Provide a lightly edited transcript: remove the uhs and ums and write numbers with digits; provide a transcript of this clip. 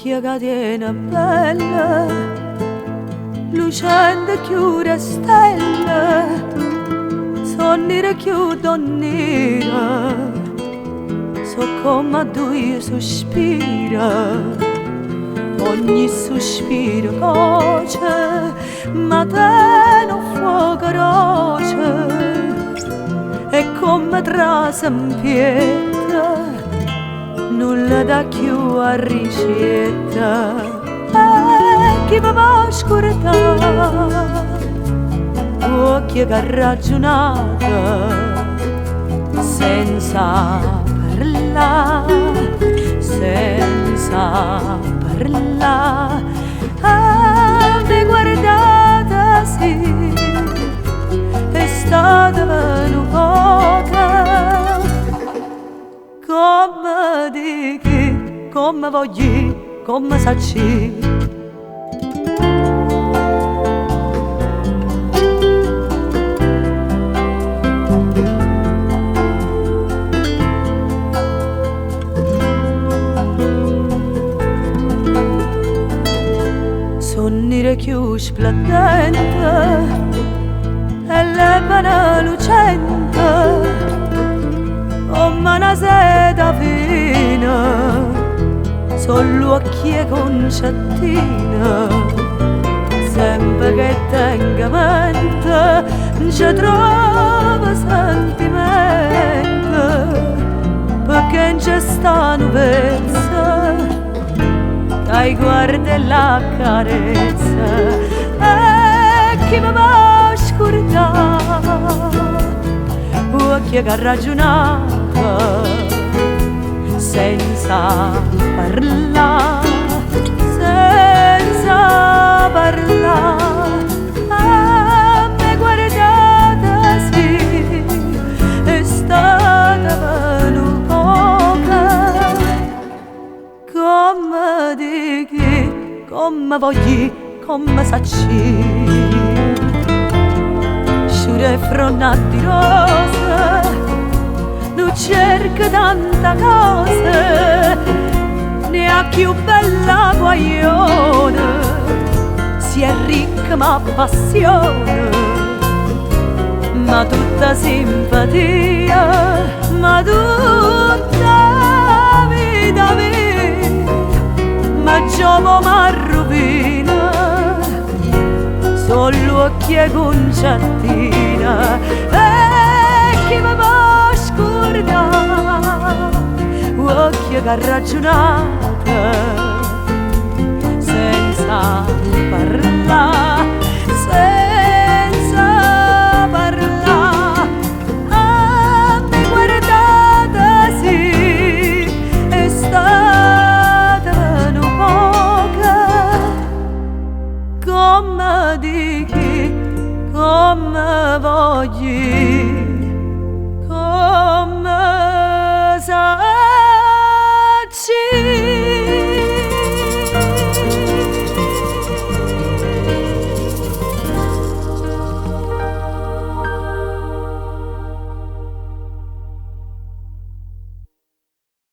occhi che tiene bella, lucente chiure stelle, sonnire chiudo nera, so come due sospira, ogni sospiro coce, ma te non fuoco roce, e come trase in pietra, nulla da più a ricetta, chi mi va a scordare, occhi che ragionata, senza parlare, senza parlare, mi guardata sì, è stata nuova, come dici, come voglio, come sacci. Sonnire più splendente e l'ebene lucente, come una seta fina, solo occhi e concettina, sempre che tenga mente, ci trova sentimento, perché non c'è sta nuvezza, dai guarda la carezza, e chi mi va a scordare, occhi che ragionata, senza parlare, senza parlare, mi guardata sì, è stata poca, come dici, come voglio, come sacci. Sciure fronati rosa, non cerca tanta cosa, ne ha più bella guaglione, si è ricca ma passione, ma tutta simpatia, ma tutta vita mia, ma giovo ma rovina, solo occhi e concettina, e chi mi va a scordare, occhi che ragionata, senza parlare, senza parlare, mi guardata sì, è stata poca, come dici, come voglio.